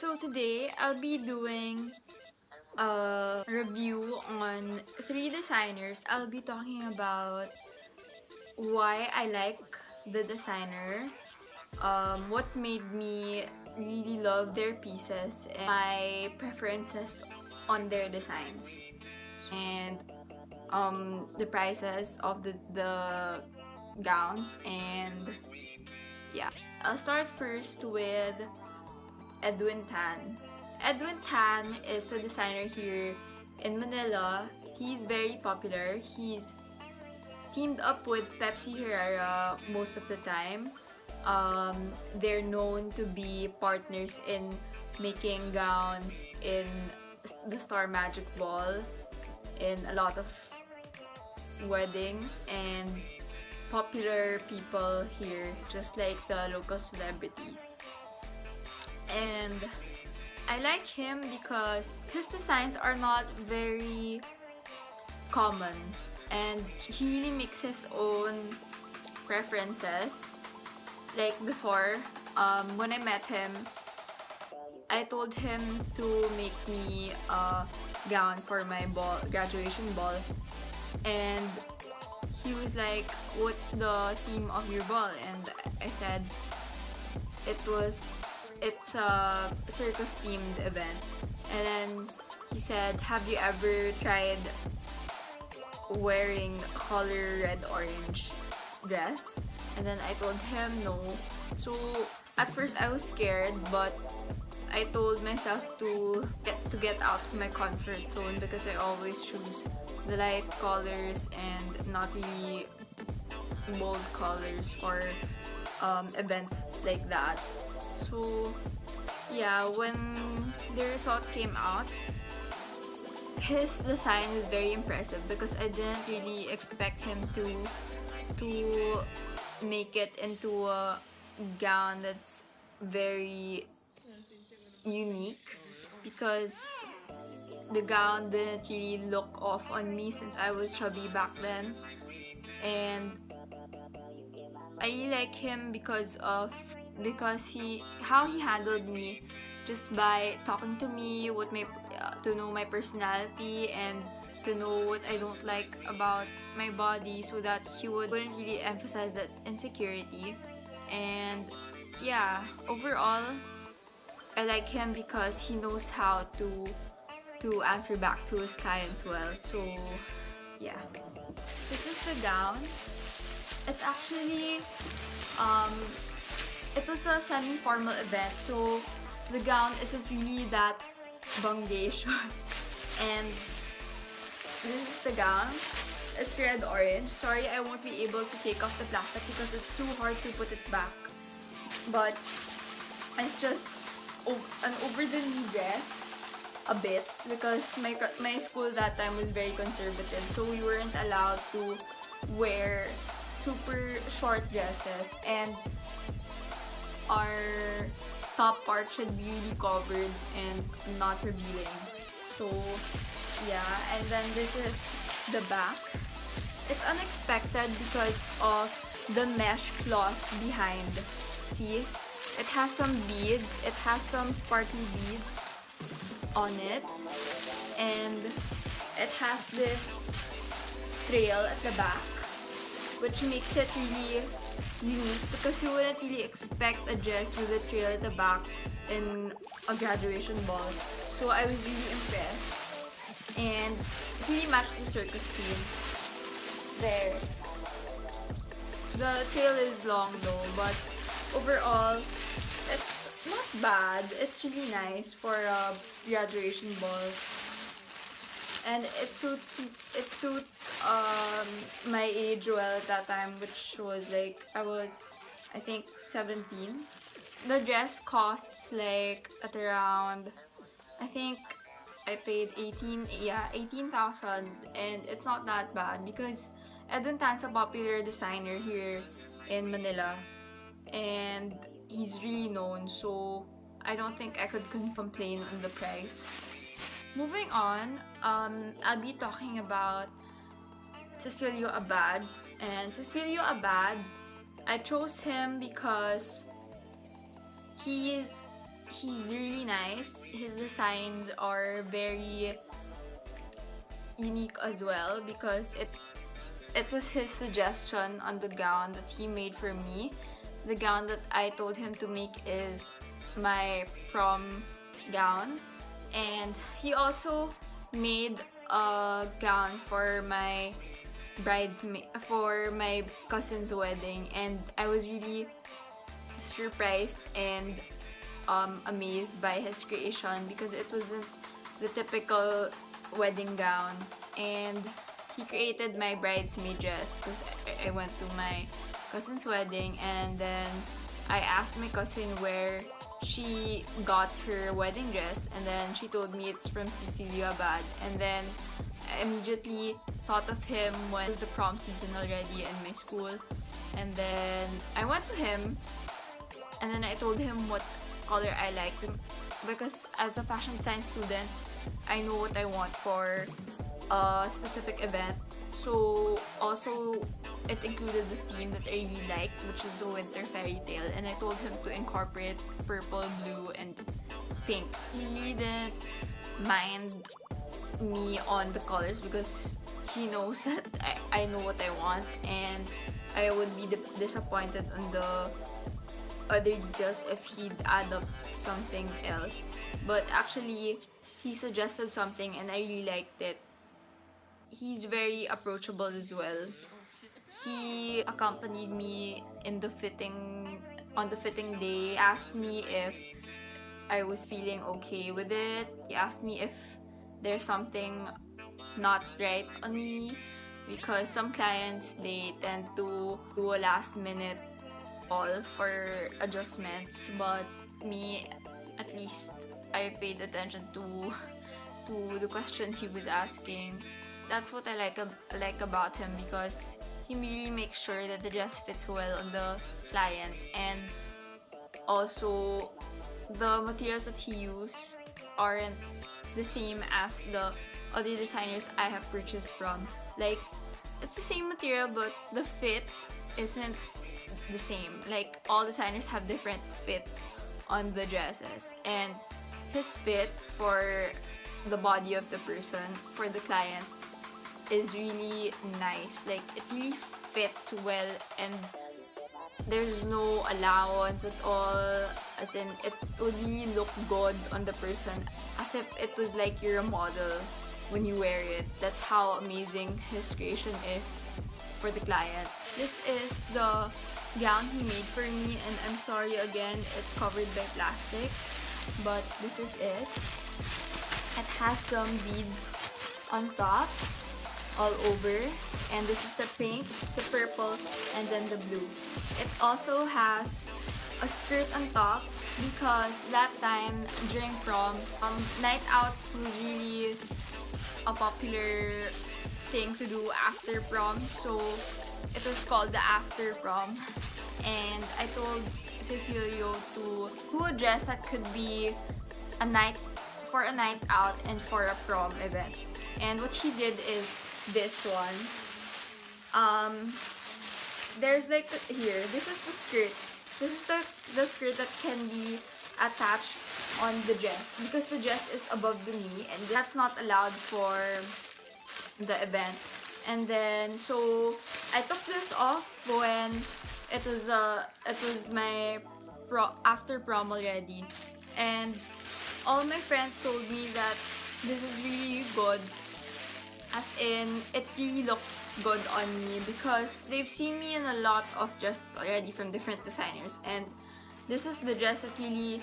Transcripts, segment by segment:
So today I'll be doing a review on 3 designers. I'll be talking about why I like the designer, what made me really love their pieces, and my preferences on their designs, and the prices of the gowns. And yeah, I'll start first with Edwin Tan. Edwin Tan is a designer here in Manila. He's very popular. He's teamed up with Pepsi Herrera most of the time. They're known to be partners in making gowns in the Star Magic Ball, in a lot of weddings and popular people here, just like the local celebrities. And I like him because his designs are not very common, and he really makes his own preferences. Like before, when I met him, I told him to make me a gown for my graduation ball, and he was like, "What's the theme of your ball?" And I said, it's a circus themed event. And then he said, "Have you ever tried wearing a color red orange dress?" And then I told him no. So at first I was scared, but I told myself to get out of my comfort zone, because I always choose the light colors and not really bold colors for events like that. So yeah, when the result came out, his design is very impressive, because I didn't really expect him to make it into a gown that's very unique, because the gown didn't really look off on me since I was chubby back then. And I really like him because how he handled me, just by talking to me, to know my personality and to know what I don't like about my body, so that he wouldn't really emphasize that insecurity. And yeah, overall, I like him because he knows how to answer back to his clients well. So yeah, this is the gown. It's actually it was a semi-formal event, so the gown isn't really that bungacious. And this is the gown. It's red orange. Sorry, I won't be able to take off the plastic because it's too hard to put it back. But it's just an over the knee dress a bit, because my school that time was very conservative, so we weren't allowed to wear super short dresses, and our top part should be really covered and not revealing. So yeah, and then this is the back. It's unexpected because of the mesh cloth behind. See, it has some beads, it has some sparkly beads on it, and it has this trail at the back, which makes it really unique, because you wouldn't really expect a dress with a trail at the back in a graduation ball. So I was really impressed, and it really matched the circus theme. There. The trail is long though, but overall, it's not bad. It's really nice for a graduation ball, and it suits my age well at that time, which was like I think 17. The dress costs like at around, I think I paid 18,000, and it's not that bad, because Edwin Tan's a popular designer here in Manila, and he's really known, so I don't think I could complain on the price. Moving on, I'll be talking about Cecilio Abad. And Cecilio Abad, I chose him because he is he's really nice. His designs are very unique as well because it was his suggestion on the gown that he made for me. The gown that I told him to make is my prom gown, and he also made a gown for my for my cousin's wedding, and I was really surprised and amazed by his creation because it wasn't the typical wedding gown. And he created my bridesmaid dress because I went to my cousin's wedding, and then I asked my cousin where she got her wedding dress, and then she told me it's from Cecilia Bad. And then I immediately thought of him when it was the prom season already in my school. And then I went to him, and then I told him what color I liked, because as a fashion science student, I know what I want for a specific event. So also it included the theme that I really liked, which is a winter fairy tale, and I told him to incorporate purple, blue, and pink. He really didn't mind me on the colors because he knows that I know what I want, and I would be disappointed on the other details if he'd add up something else. But actually, he suggested something and I really liked it. He's very approachable as well. He accompanied me in the fitting on the fitting day. He asked me if I was feeling okay with it. He asked me if there's something not right on me, because some clients, they tend to do a last minute all for adjustments, but me, at least I paid attention to the question he was asking. That's what I like about him, because he really makes sure that the dress fits well on the client, and also the materials that he used aren't the same as the other designers I have purchased from. Like, it's the same material, but the fit isn't the same. Like, all designers have different fits on the dresses, and his fit for the body of the person, for the client, is really nice. Like, it really fits well, and there's no allowance at all, as in it would really look good on the person, as if it was like you're a model when you wear it. That's how amazing his creation is for the client. This is the gown he made for me, and I'm sorry again, it's covered by plastic, but this is it. It has some beads on top, all over, and this is the pink, the purple, and then the blue. It also has a skirt on top, because that time during prom, night outs was really a popular thing to do after prom, so it was called the after prom. And I told Cecilio to do a dress that could be a night out and for a prom event. And what he did is this one. There's like here, this is the skirt. This is the skirt that can be attached on the dress, because the dress is above the knee, and that's not allowed for the event. And then so I took this off when it was my after prom already, and all my friends told me that this is really good, as in it really looked good on me, because they've seen me in a lot of dresses already from different designers, and this is the dress that really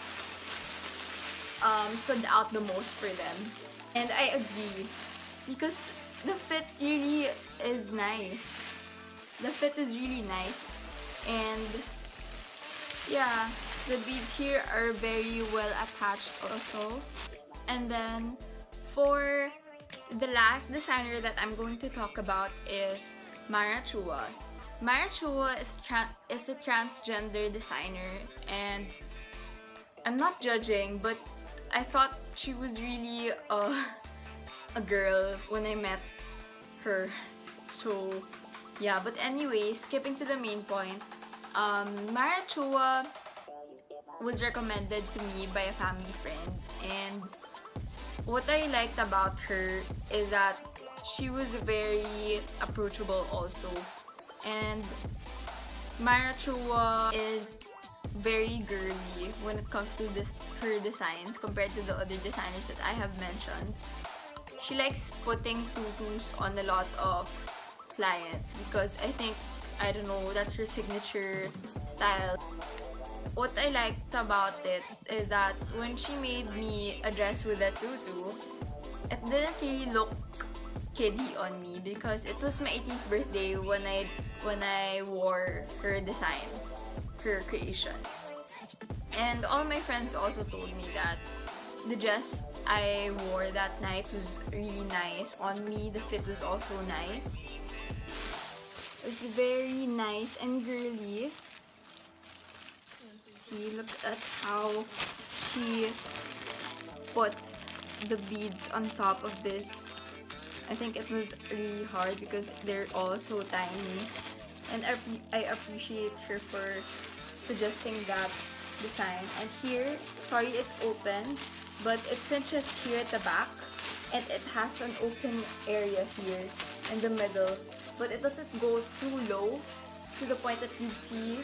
stood out the most for them. And I agree, because the fit really is nice. The fit is really nice, and yeah, the beads here are very well attached also. And then for the last designer that I'm going to talk about is Mara Chua. Mara Chua is a transgender designer, and I'm not judging, but I thought she was really a girl when I met her. So yeah, but anyway, skipping to the main point, Mara Chua was recommended to me by a family friend, and what I liked about her is that she was very approachable also. And Myra Chua is very girly when it comes to her designs compared to the other designers that I have mentioned. She likes putting tutus on a lot of clients because I don't know, that's her signature style. What I liked about it is that when she made me a dress with a tutu, it didn't really look kiddie on me because it was my 18th birthday when I wore her design, her creation. And all my friends also told me that the dress I wore that night was really nice on me. The fit was also nice. It's very nice and girly. See, look at how she put the beads on top of this. I think it was really hard because they're all so tiny. And I appreciate her for suggesting that design. And here, sorry it's open, but it cinches here at the back. And it has an open area here in the middle. But it doesn't go too low to the point that you see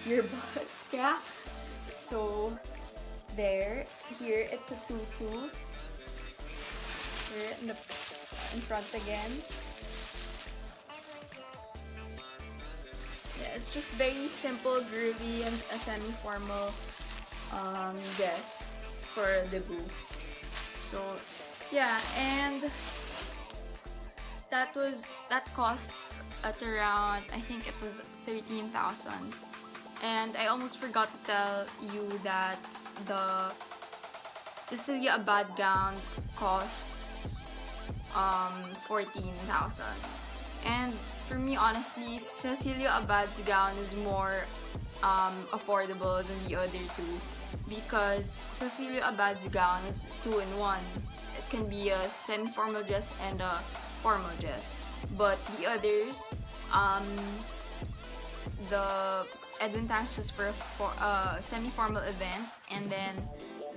your butt. Yeah. So, there. Here, it's a tutu. Here, in front again. Yeah, it's just very simple, girly, and a semi-formal dress for debut. So, yeah, and that costs at around, I think it was 13,000. And I almost forgot to tell you that the Cecilia Abad gown costs 14,000. And for me, honestly, Cecilia Abad's gown is more affordable than the other two because Cecilia Abad's gown is 2-in-1. It can be a semi-formal dress and a formal dress. But the others, the Edwin Tan's just for a semi-formal event, and then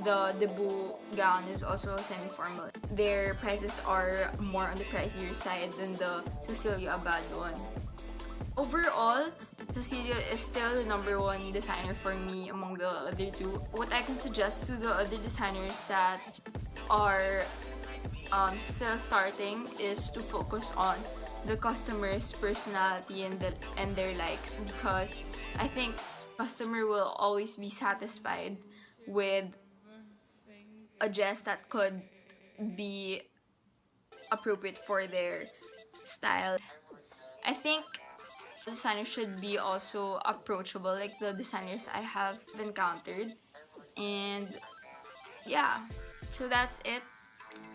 the debut gown is also semi-formal. Their prices are more on the pricier side than the Cecilia Abad one. Overall, Cecilia is still the #1 designer for me among the other two. What I can suggest to the other designers that are still starting is to focus on the customer's personality and their likes, because I think customer will always be satisfied with a dress that could be appropriate for their style. I think designers should be also approachable like the designers I have encountered. And yeah, so that's it.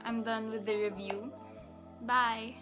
I'm done with the review. Bye!